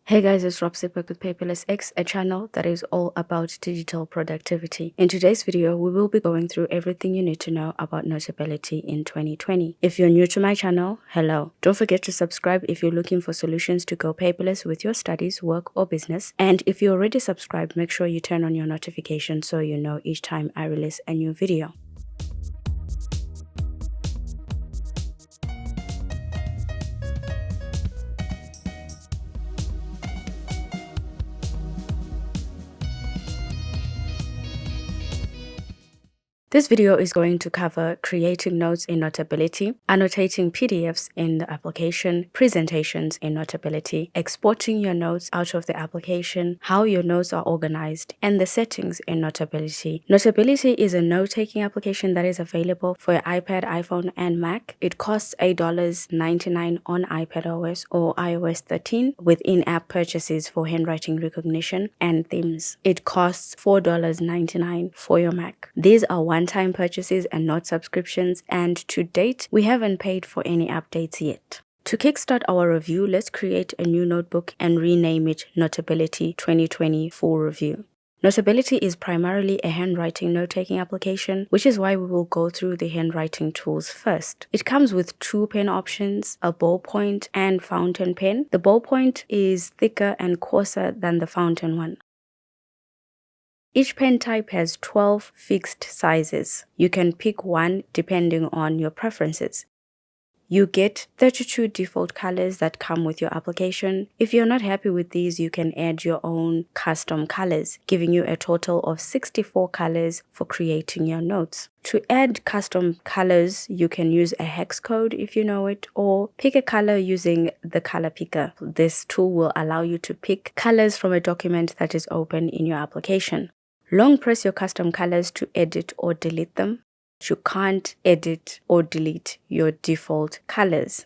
Hey guys, it's Robsy back with Paperless X, a channel that is all about digital productivity. In today's video, we will be going through everything you need to know about Notability in 2020. If you're new to my channel, hello. Don't forget to subscribe if you're looking for solutions to go paperless with your studies, work, or business. And if you're already subscribed, make sure you turn on your notifications so you know each time I release a new video. This video is going to cover creating notes in Notability, annotating PDFs in the application, presentations in Notability, exporting your notes out of the application, how your notes are organized, and the settings in Notability. Notability is a note-taking application that is available for your iPad, iPhone, and Mac. It costs $8.99 on iPadOS or iOS 13 with in-app purchases for handwriting recognition and themes. It costs $4.99 for your Mac. These are one-time purchases and not subscriptions, and to date, we haven't paid for any updates yet. To kickstart our review, let's create a new notebook and rename it Notability 2020 Full Review. Notability is primarily a handwriting note-taking application, which is why we will go through the handwriting tools first. It comes with two pen options, a ballpoint and fountain pen. The ballpoint is thicker and coarser than the fountain one. Each pen type has 12 fixed sizes. You can pick one depending on your preferences. You get 32 default colors that come with your application. If you're not happy with these, you can add your own custom colors, giving you a total of 64 colors for creating your notes. To add custom colors, you can use a hex code if you know it, or pick a color using the color picker. This tool will allow you to pick colors from a document that is open in your application. Long press your custom colors to edit or delete them. You can't edit or delete your default colors.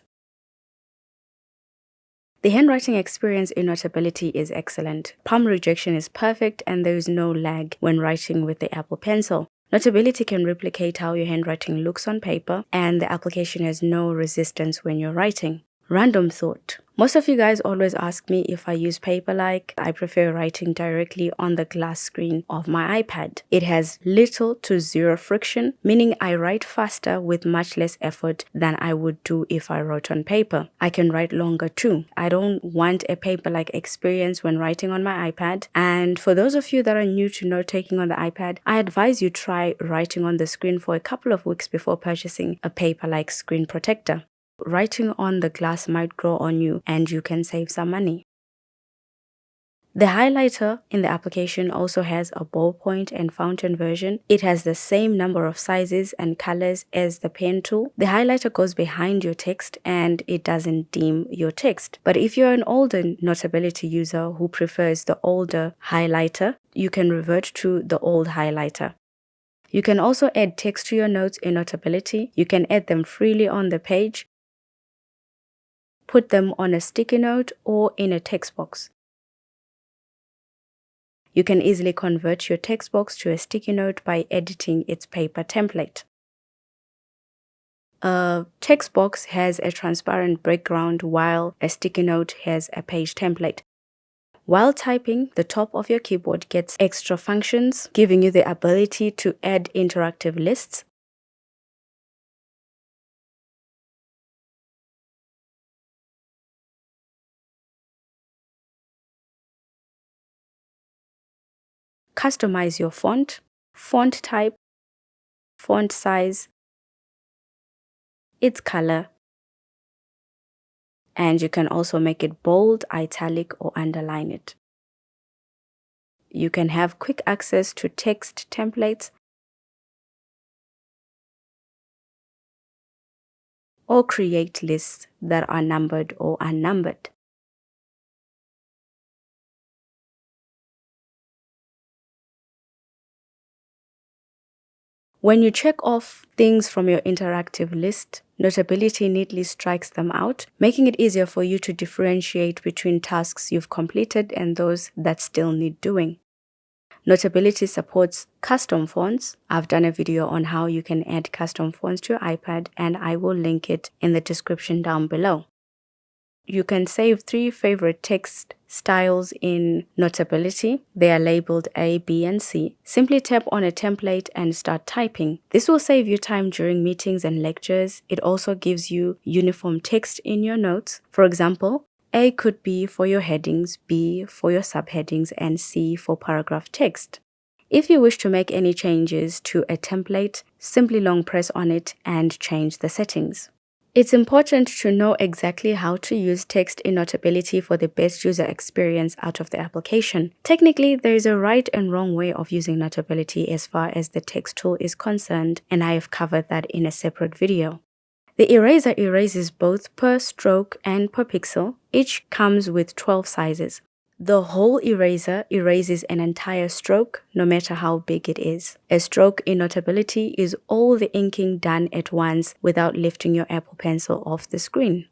The handwriting experience in Notability is excellent. Palm rejection is perfect and there is no lag when writing with the Apple Pencil. Notability can replicate how your handwriting looks on paper, and the application has no resistance when you're writing. Random thought. Most of you guys always ask me if I use Paperlike. I prefer writing directly on the glass screen of my iPad. It has little to zero friction, meaning I write faster with much less effort than I would do if I wrote on paper. I can write longer too. I don't want a paper-like experience when writing on my iPad. And for those of you that are new to note-taking on the iPad, I advise you try writing on the screen for a couple of weeks before purchasing a Paperlike Screen protector. Writing on the glass might grow on you and you can save some money. The highlighter in the application also has a ballpoint and fountain version. It has the same number of sizes and colors as the pen tool. The highlighter goes behind your text and it doesn't dim your text. But if you're an older Notability user who prefers the older highlighter, you can revert to the old highlighter. You can also add text to your notes in Notability. You can add them freely on the page, put them on a sticky note or in a text box. You can easily convert your text box to a sticky note by editing its paper template. A text box has a transparent background while a sticky note has a page template. While typing, the top of your keyboard gets extra functions, giving you the ability to add interactive lists, customize your font, font type, font size, its color, and you can also make it bold, italic, or underline it. You can have quick access to text templates or create lists that are numbered or unnumbered. When you check off things from your interactive list, Notability neatly strikes them out, making it easier for you to differentiate between tasks you've completed and those that still need doing. Notability supports custom fonts. I've done a video on how you can add custom fonts to your iPad, and I will link it in the description down below. You can save 3 favorite text styles in Notability. They are labeled A, B, and C. Simply tap on a template and start typing. This will save you time during meetings and lectures. It also gives you uniform text in your notes. For example, A could be for your headings, B for your subheadings, and C for paragraph text. If you wish to make any changes to a template, simply long press on it and change the settings. It's important to know exactly how to use text in Notability for the best user experience out of the application. Technically, there is a right and wrong way of using Notability as far as the text tool is concerned, and I have covered that in a separate video. The eraser erases both per stroke and per pixel. Each comes with 12 sizes. The whole eraser erases an entire stroke, no matter how big it is. A stroke in Notability is all the inking done at once without lifting your Apple Pencil off the screen.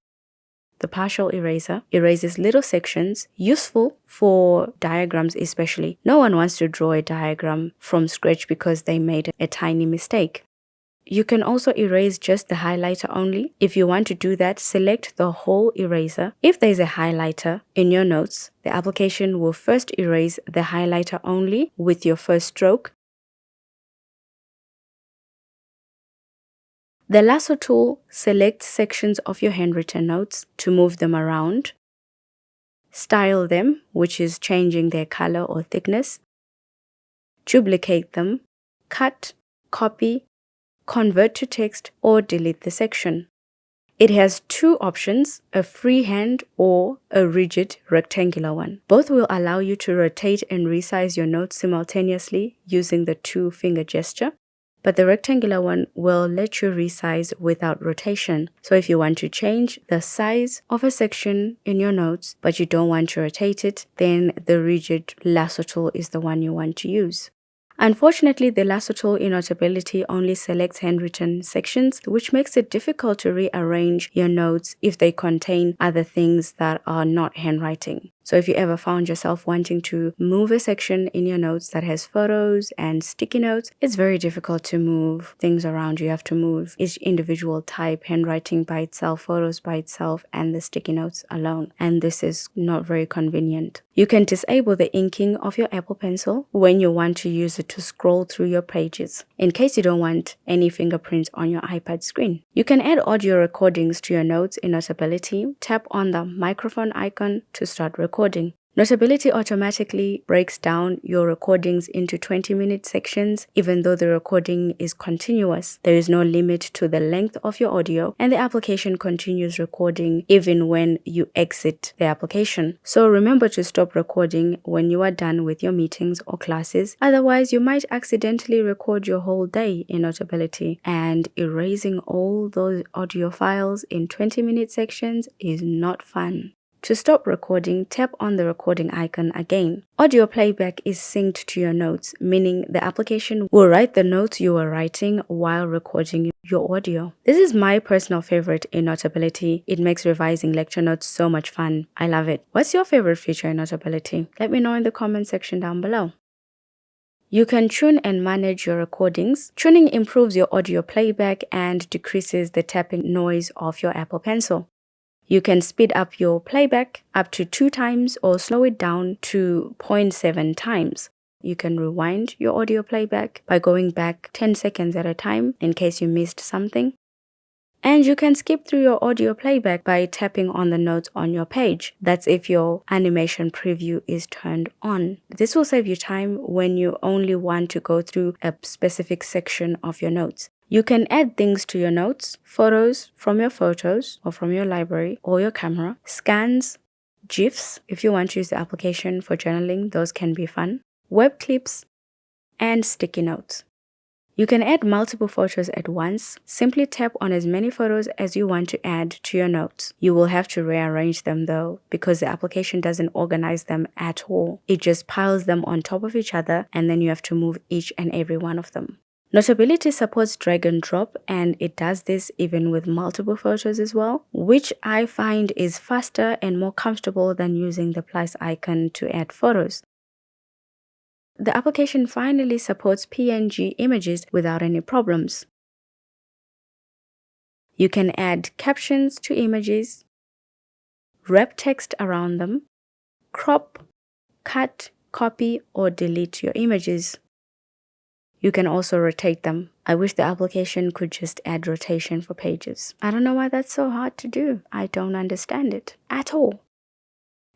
The partial eraser erases little sections, useful for diagrams especially. No one wants to draw a diagram from scratch because they made a tiny mistake. You can also erase just the highlighter only. If you want to do that, select the whole eraser. If there is a highlighter in your notes, the application will first erase the highlighter only with your first stroke. The Lasso tool selects sections of your handwritten notes to move them around, style them, which is changing their color or thickness, duplicate them, cut, copy, convert to text, or delete the section. It has 2 options, a freehand or a rigid rectangular one. Both will allow you to rotate and resize your notes simultaneously using the 2-finger gesture, but the rectangular one will let you resize without rotation. So if you want to change the size of a section in your notes, but you don't want to rotate it, then the rigid lasso tool is the one you want to use. Unfortunately, the Lasso tool in Notability only selects handwritten sections, which makes it difficult to rearrange your notes if they contain other things that are not handwriting. So if you ever found yourself wanting to move a section in your notes that has photos and sticky notes, it's very difficult to move things around. You have to move each individual type, handwriting by itself, photos by itself, and the sticky notes alone. And this is not very convenient. You can disable the inking of your Apple Pencil when you want to use it to scroll through your pages, in case you don't want any fingerprints on your iPad screen. You can add audio recordings to your notes in Notability. Tap on the microphone icon to start recording. Notability automatically breaks down your recordings into 20-minute sections, even though the recording is continuous. There is no limit to the length of your audio, and the application continues recording even when you exit the application. So remember to stop recording when you are done with your meetings or classes. Otherwise, you might accidentally record your whole day in Notability, and erasing all those audio files in 20-minute sections is not fun. To stop recording, tap on the recording icon again. Audio playback is synced to your notes, meaning the application will write the notes you are writing while recording your audio. This is my personal favorite in Notability. It makes revising lecture notes so much fun. I love it. What's your favorite feature in Notability? Let me know in the comment section down below. You can tune and manage your recordings. Tuning improves your audio playback and decreases the tapping noise of your Apple Pencil. You can speed up your playback up to 2 times or slow it down to 0.7 times. You can rewind your audio playback by going back 10 seconds at a time in case you missed something. And you can skip through your audio playback by tapping on the notes on your page. That's if your animation preview is turned on. This will save you time when you only want to go through a specific section of your notes. You can add things to your notes, photos from your photos or from your library or your camera, scans, GIFs, if you want to use the application for journaling, those can be fun, web clips, and sticky notes. You can add multiple photos at once. Simply tap on as many photos as you want to add to your notes. You will have to rearrange them though, because the application doesn't organize them at all. It just piles them on top of each other, and then you have to move each and every one of them. Notability supports drag and drop, and it does this even with multiple photos as well, which I find is faster and more comfortable than using the plus icon to add photos. The application finally supports PNG images without any problems. You can add captions to images, wrap text around them, crop, cut, copy, or delete your images. You can also rotate them. I wish the application could just add rotation for pages. I don't know why that's so hard to do. I don't understand it at all.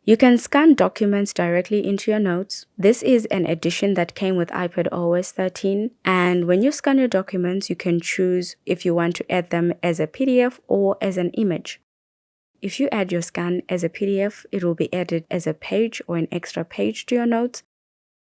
You can scan documents directly into your notes. This is an addition that came with iPad OS 13. And when you scan your documents, you can choose if you want to add them as a PDF or as an image. If you add your scan as a PDF, it will be added as a page or an extra page to your notes.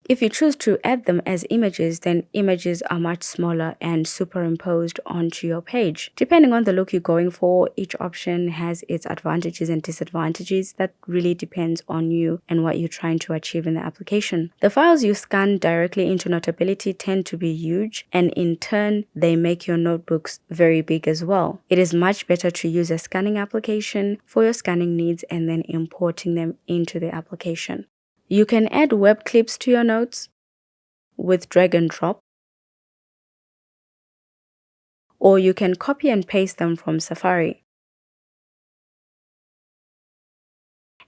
If you choose to add them as images, then images are much smaller and superimposed onto your page. Depending on the look you're going for, each option has its advantages and disadvantages. That really depends on you and what you're trying to achieve in the application. The files you scan directly into Notability tend to be huge, and in turn, they make your notebooks very big as well. It is much better to use a scanning application for your scanning needs and then importing them into the application. You can add web clips to your notes with drag and drop, or you can copy and paste them from Safari.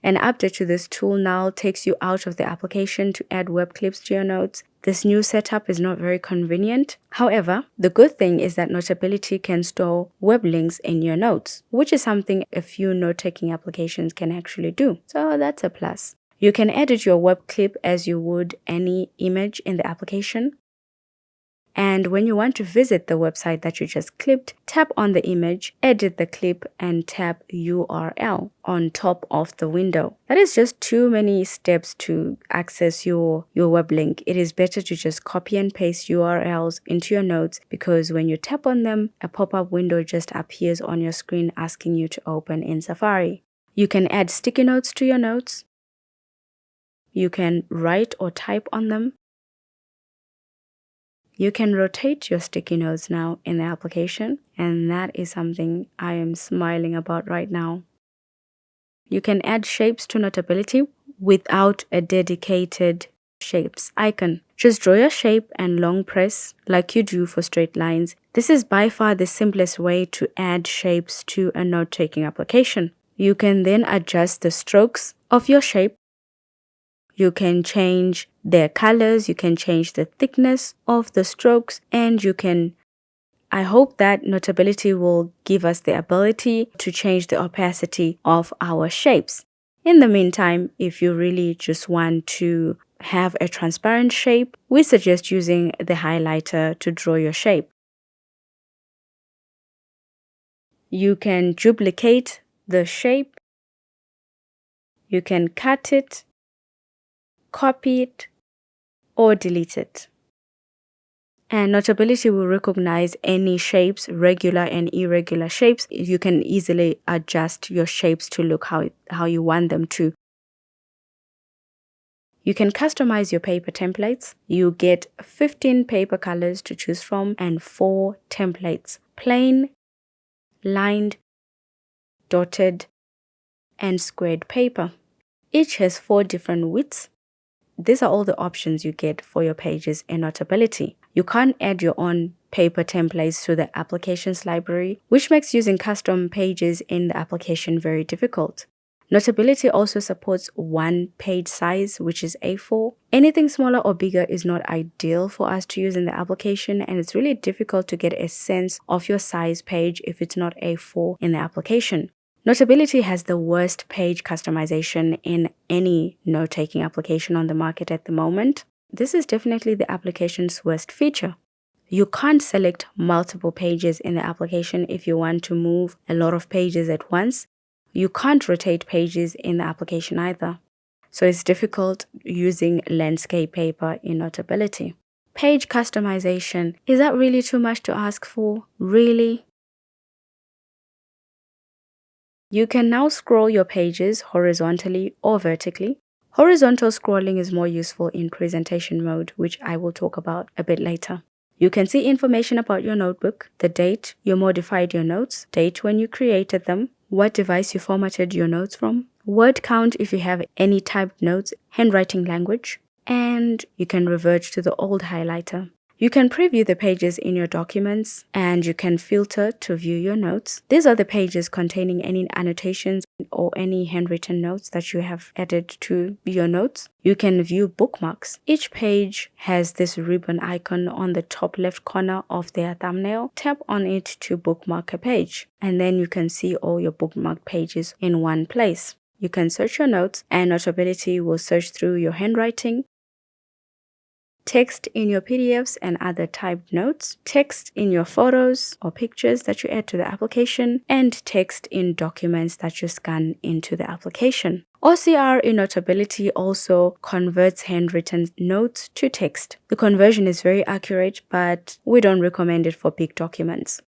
An update to this tool now takes you out of the application to add web clips to your notes. This new setup is not very convenient. However, the good thing is that Notability can store web links in your notes, which is something a few note-taking applications can actually do. So that's a plus. You can edit your web clip as you would any image in the application. And when you want to visit the website that you just clipped, tap on the image, edit the clip, and tap URL on top of the window. That is just too many steps to access your web link. It is better to just copy and paste URLs into your notes, because when you tap on them, a pop-up window just appears on your screen asking you to open in Safari. You can add sticky notes to your notes. You can write or type on them. You can rotate your sticky notes now in the application, and that is something I am smiling about right now. You can add shapes to Notability without a dedicated shapes icon. Just draw your shape and long press like you do for straight lines. This is by far the simplest way to add shapes to a note-taking application. You can then adjust the strokes of your shape. You can change their colors, you can change the thickness of the strokes, and I hope that Notability will give us the ability to change the opacity of our shapes. In the meantime, if you really just want to have a transparent shape, we suggest using the highlighter to draw your shape. You can duplicate the shape, you can cut it, copy it, or delete it. And Notability will recognize any shapes, regular and irregular shapes. You can easily adjust your shapes to look how you want them to. You can customize your paper templates. You get 15 paper colors to choose from and 4 templates: plain, lined, dotted, and squared paper. Each has 4 different widths. These are all the options you get for your pages in Notability. You can't add your own paper templates to the applications library, which makes using custom pages in the application very difficult. Notability also supports one page size, which is A4. Anything smaller or bigger is not ideal for us to use in the application, and it's really difficult to get a sense of your size page if it's not A4 in the application. Notability has the worst page customization in any note-taking application on the market at the moment. This is definitely the application's worst feature. You can't select multiple pages in the application if you want to move a lot of pages at once. You can't rotate pages in the application either. So it's difficult using landscape paper in Notability. Page customization. Is that really too much to ask for? Really? You can now scroll your pages horizontally or vertically. Horizontal scrolling is more useful in presentation mode, which I will talk about a bit later. You can see information about your notebook, the date you modified your notes, date when you created them, what device you formatted your notes from, word count if you have any typed notes, handwriting language, and you can revert to the old highlighter. You can preview the pages in your documents, and you can filter to view your notes. These are the pages containing any annotations or any handwritten notes that you have added to your notes. You can view bookmarks. Each page has this ribbon icon on the top left corner of their thumbnail. Tap on it to bookmark a page, and then you can see all your bookmark pages in one place. You can search your notes, and Notability will search through your handwriting, text in your PDFs and other typed notes, text in your photos or pictures that you add to the application, and text in documents that you scan into the application. OCR in Notability also converts handwritten notes to text. The conversion is very accurate, but we don't recommend it for big documents.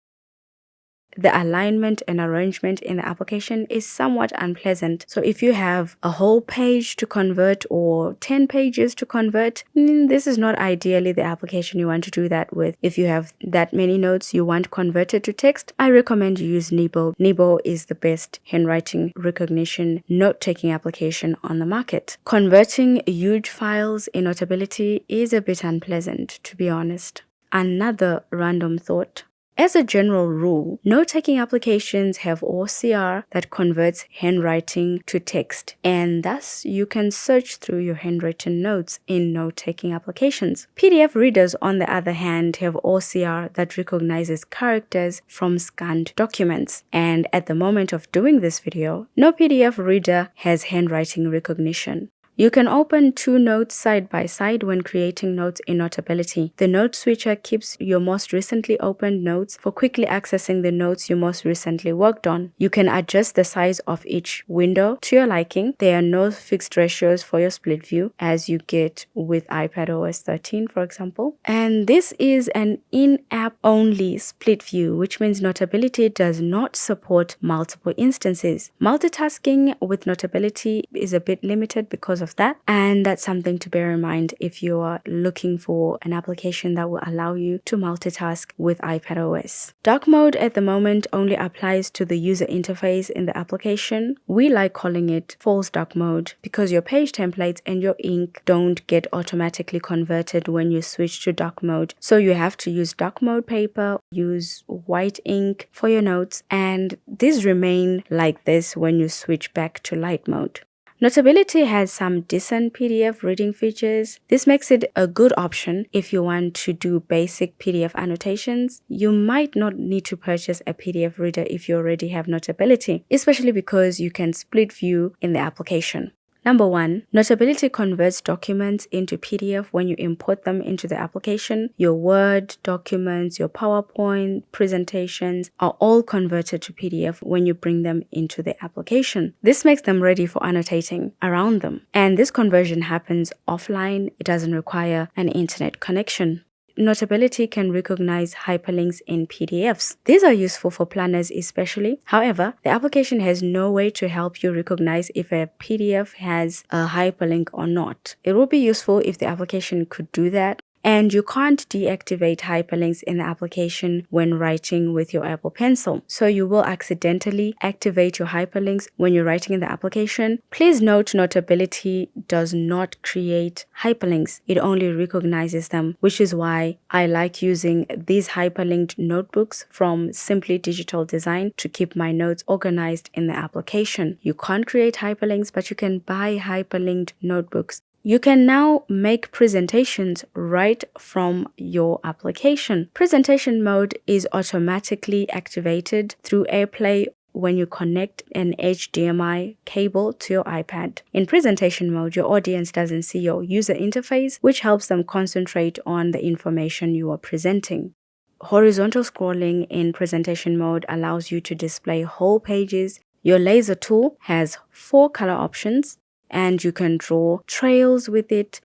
The alignment and arrangement in the application is somewhat unpleasant. So if you have a whole page to convert or 10 pages to convert, this is not ideally the application you want to do that with. If you have that many notes you want converted to text, I recommend you use Nebo. Nebo is the best handwriting recognition note-taking application on the market. Converting huge files in Notability is a bit unpleasant, to be honest. Another random thought. As a general rule, note-taking applications have OCR that converts handwriting to text, and thus you can search through your handwritten notes in note-taking applications. PDF readers, on the other hand, have OCR that recognizes characters from scanned documents, and at the moment of doing this video, no PDF reader has handwriting recognition. You can open two notes side by side when creating notes in Notability. The note switcher keeps your most recently opened notes for quickly accessing the notes you most recently worked on. You can adjust the size of each window to your liking. There are no fixed ratios for your split view as you get with iPadOS 13, for example. And this is an in-app only split view, which means Notability does not support multiple instances. Multitasking with Notability is a bit limited because of that, and that's something to bear in mind if you are looking for an application that will allow you to multitask with iPadOS. Dark mode at the moment only applies to the user interface in the application. We like calling it false dark mode because your page templates and your ink don't get automatically converted when you switch to dark mode. So you have to use dark mode paper, use white ink for your notes, and these remain like this when you switch back to light mode. Notability has some decent PDF reading features. This makes it a good option if you want to do basic PDF annotations. You might not need to purchase a PDF reader if you already have Notability, especially because you can split view in the application. Number 1, Notability converts documents into PDF when you import them into the application. Your Word documents, your PowerPoint presentations are all converted to PDF when you bring them into the application. This makes them ready for annotating around them. And this conversion happens offline. It doesn't require an internet connection. Notability can recognize hyperlinks in PDFs. These are useful for planners especially. However, the application has no way to help you recognize if a PDF has a hyperlink or not. It would be useful if the application could do that. And you can't deactivate hyperlinks in the application when writing with your Apple Pencil. So you will accidentally activate your hyperlinks when you're writing in the application. Please note Notability does not create hyperlinks. It only recognizes them, which is why I like using these hyperlinked notebooks from Simply Digital Design to keep my notes organized in the application. You can't create hyperlinks, but you can buy hyperlinked notebooks. You can now make presentations right from your application. Presentation mode is automatically activated through AirPlay when you connect an HDMI cable to your iPad. In presentation mode, your audience doesn't see your user interface, which helps them concentrate on the information you are presenting. Horizontal scrolling in presentation mode allows you to display whole pages. Your laser tool has 4 color options, and you can draw trails with it.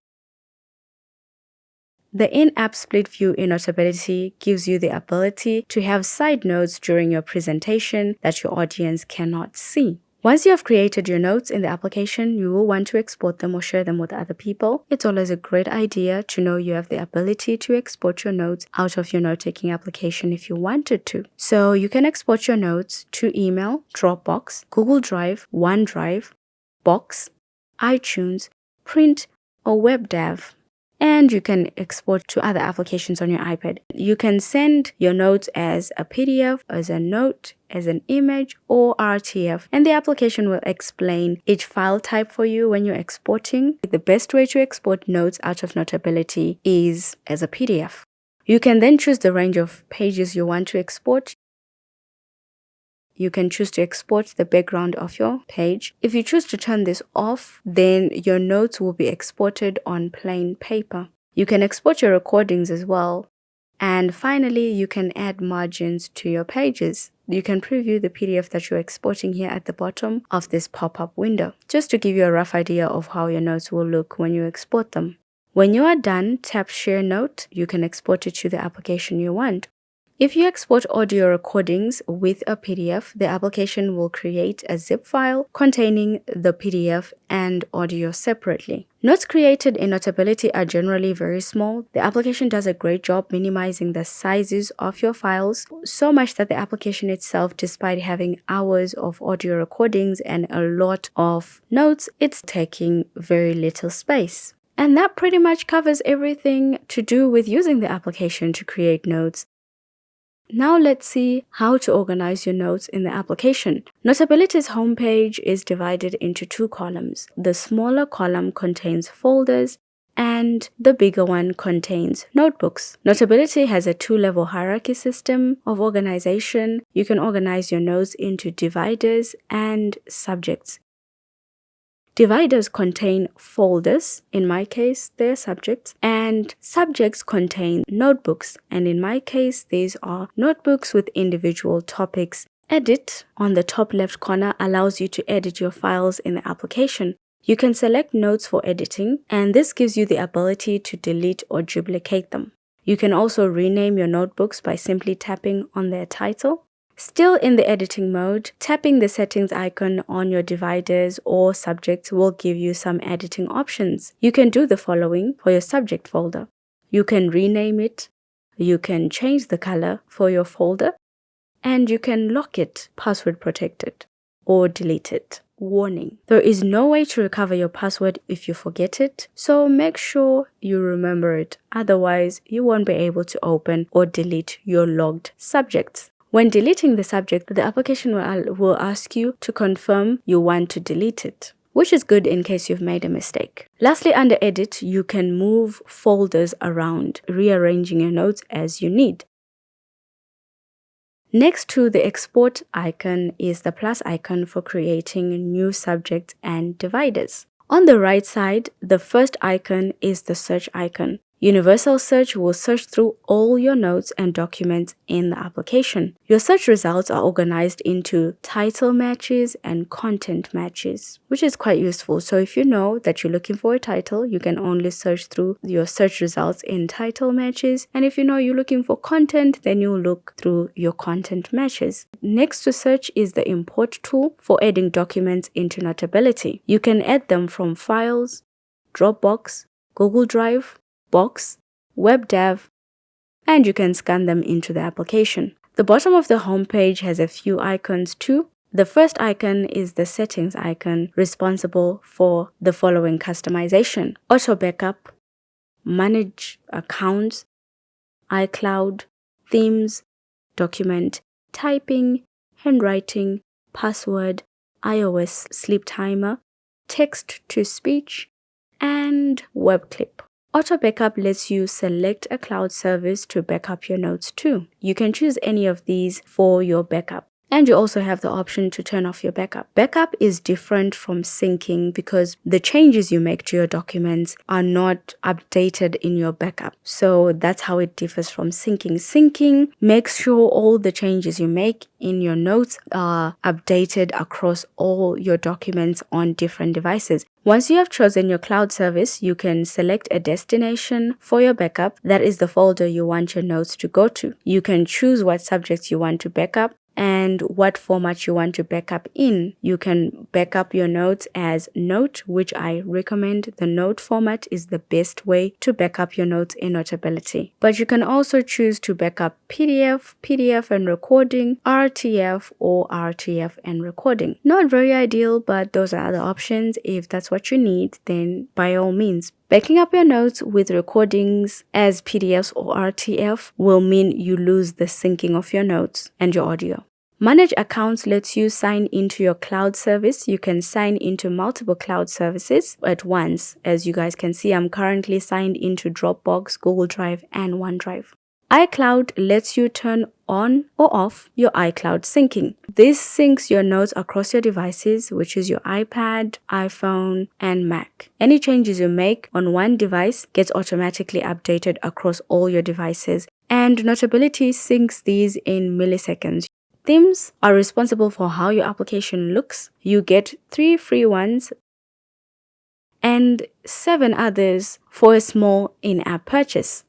The in-app split view in Notability gives you the ability to have side notes during your presentation that your audience cannot see. Once you have created your notes in the application, you will want to export them or share them with other people. It's always a great idea to know you have the ability to export your notes out of your note-taking application if you wanted to. So you can export your notes to email, Dropbox, Google Drive, OneDrive, Box, iTunes, Print, or WebDAV. and you can export to other applications on your iPad. You can send your notes as a PDF, as a note, as an image, or RTF, and the application will explain each file type for you when you're exporting. The best way to export notes out of Notability is as a PDF. You can then choose the range of pages you want to export. You can choose to export the background of your page. If you choose to turn this off, then your notes will be exported on plain paper. You can export your recordings as well. And finally, you can add margins to your pages. You can preview the PDF that you're exporting here at the bottom of this pop-up window, just to give you a rough idea of how your notes will look when you export them. When you are done, tap Share Note. You can export it to the application you want. If you export audio recordings with a PDF, the application will create a zip file containing the PDF and audio separately. Notes created in Notability are generally very small. The application does a great job minimizing the sizes of your files, so much that the application itself, despite having hours of audio recordings and a lot of notes, it's taking very little space. And that pretty much covers everything to do with using the application to create notes. Now let's see how to organize your notes in the application. Notability's homepage is divided into two columns. The smaller column contains folders and the bigger one contains notebooks. Notability has a two-level hierarchy system of organization. You can organize your notes into dividers and subjects. Dividers contain folders, in my case they're subjects, and subjects contain notebooks, and in my case these are notebooks with individual topics. Edit on the top left corner allows you to edit your files in the application. You can select notes for editing, and this gives you the ability to delete or duplicate them. You can also rename your notebooks by simply tapping on their title. Still in the editing mode, tapping the settings icon on your dividers or subjects will give you some editing options. You can do the following for your subject folder. You can rename it, you can change the color for your folder, and you can lock it password protected or delete it. Warning: there is no way to recover your password if you forget it, so make sure you remember it. Otherwise, you won't be able to open or delete your logged subjects. When deleting the subject, the application will ask you to confirm you want to delete it, which is good in case you've made a mistake. Lastly, under Edit, you can move folders around, rearranging your notes as you need. Next to the export icon is the plus icon for creating new subjects and dividers. On the right side, the first icon is the search icon. Universal Search will search through all your notes and documents in the application. Your search results are organized into title matches and content matches, which is quite useful. So if you know that you're looking for a title, you can only search through your search results in title matches. And if you know you're looking for content, then you'll look through your content matches. Next to search is the import tool for adding documents into Notability. You can add them from Files, Dropbox, Google Drive, Box, WebDAV, and you can scan them into the application. The bottom of the home page has a few icons too. The first icon is the settings icon, responsible for the following customization: auto backup, manage accounts, iCloud, themes, document, typing, handwriting, password, iOS sleep timer, text to speech, and web clip. Auto Backup lets you select a cloud service to backup your notes to. You can choose any of these for your backup. And you also have the option to turn off your backup. Backup is different from syncing because the changes you make to your documents are not updated in your backup. So that's how it differs from syncing. Syncing makes sure all the changes you make in your notes are updated across all your documents on different devices. Once you have chosen your cloud service, you can select a destination for your backup. That is the folder you want your notes to go to. You can choose what subjects you want to backup. and what format you want to backup in. You can backup your notes as Note, which I recommend. The Note format is the best way to backup your notes in Notability. But you can also choose to backup PDF, PDF and recording, RTF, or RTF and recording. Not very ideal, but those are the options. If that's what you need, then by all means. Backing up your notes with recordings as PDFs or RTF will mean you lose the syncing of your notes and your audio. Manage accounts lets you sign into your cloud service. You can sign into multiple cloud services at once. As you guys can see, I'm currently signed into Dropbox, Google Drive, and OneDrive. iCloud lets you turn on or off your iCloud syncing. This syncs your notes across your devices, which is your iPad, iPhone, and Mac. Any changes you make on one device gets automatically updated across all your devices, and Notability syncs these in milliseconds. Themes are responsible for how your application looks. You get 3 free ones and 7 others for a small in-app purchase.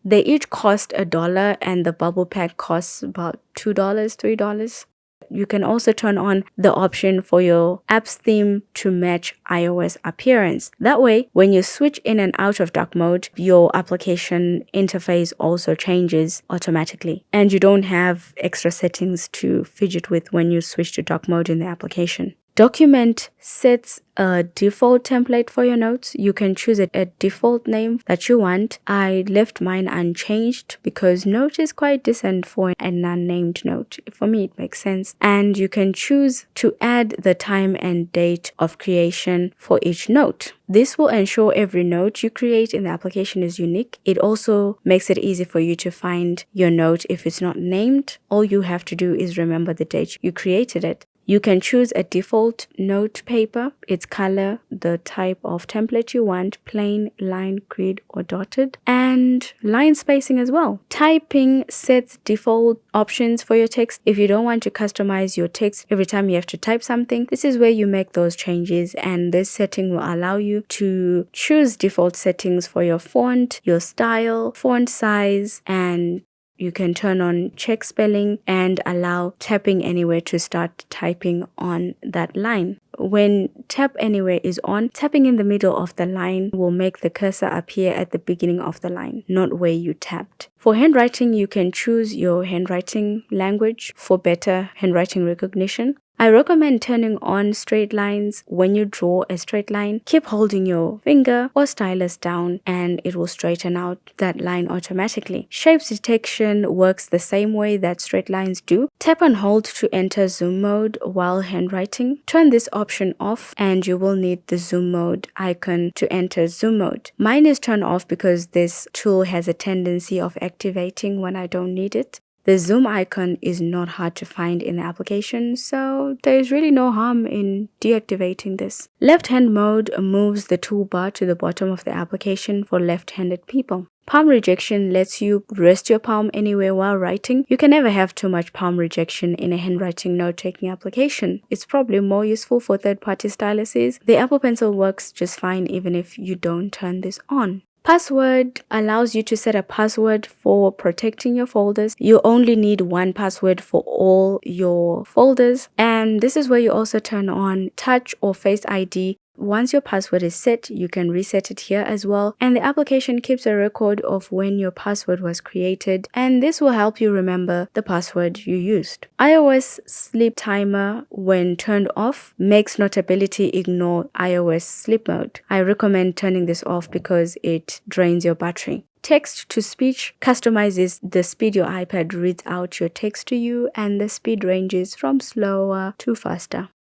They each cost $1 and the bubble pack costs about $2, $3. You can also turn on the option for your app's theme to match iOS appearance. That way, when you switch in and out of dark mode, your application interface also changes automatically. And you don't have extra settings to fidget with when you switch to dark mode in the application. Document sets a default template for your notes. You can choose a default name that you want. I left mine unchanged because Note is quite decent for an unnamed note. For me, it makes sense. And you can choose to add the time and date of creation for each note. This will ensure every note you create in the application is unique. It also makes it easy for you to find your note if it's not named. All you have to do is remember the date you created it. You can choose a default note paper, its color, the type of template you want, plain, line, grid, or dotted, and line spacing as well. Typing sets default options for your text. If you don't want to customize your text every time you have to type something, this is where you make those changes, and this setting will allow you to choose default settings for your font, your style, font size, and you can turn on check spelling and allow tapping anywhere to start typing on that line. When tap anywhere is on, tapping in the middle of the line will make the cursor appear at the beginning of the line, not where you tapped. For handwriting, you can choose your handwriting language for better handwriting recognition. I recommend turning on straight lines. When you draw a straight line, keep holding your finger or stylus down and it will straighten out that line automatically. Shapes detection works the same way that straight lines do. Tap and hold to enter zoom mode while handwriting. Turn this option off and you will need the zoom mode icon to enter zoom mode. Mine is turned off because this tool has a tendency of activating when I don't need it. The zoom icon is not hard to find in the application, so there is really no harm in deactivating this. Left hand mode moves the toolbar to the bottom of the application for left-handed people. Palm rejection lets you rest your palm anywhere while writing. You can never have too much palm rejection in a handwriting note-taking application. It's probably more useful for third-party styluses. The Apple Pencil works just fine even if you don't turn this on. Password allows you to set a password for protecting your folders. You only need one password for all your folders. And this is where you also turn on Touch or Face ID. Once your password is set, you can reset it here as well. And the application keeps a record of when your password was created. And this will help you remember the password you used. iOS sleep timer, when turned off, makes Notability ignore iOS sleep mode. I recommend turning this off because it drains your battery. Text to speech customizes the speed your iPad reads out your text to you, and the speed ranges from slower to faster.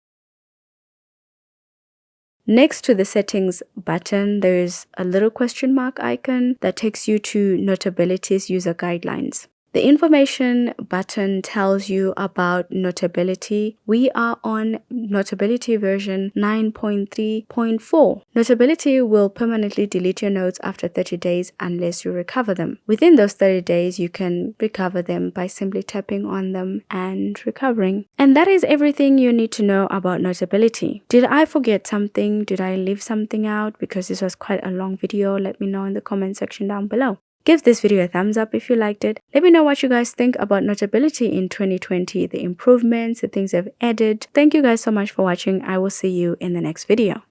Next to the settings button, there is a little question mark icon that takes you to Notability's user guidelines. The information button tells you about Notability. We are on Notability version 9.3.4. Notability will permanently delete your notes after 30 days unless you recover them. Within those 30 days, you can recover them by simply tapping on them and recovering. And that is everything you need to know about Notability. Did I forget something? Did I leave something out? Because this was quite a long video. Let me know in the comment section down below. Give this video a thumbs up if you liked it. Let me know what you guys think about Notability in 2020, the improvements, the things I've added. Thank you guys so much for watching. I will see you in the next video.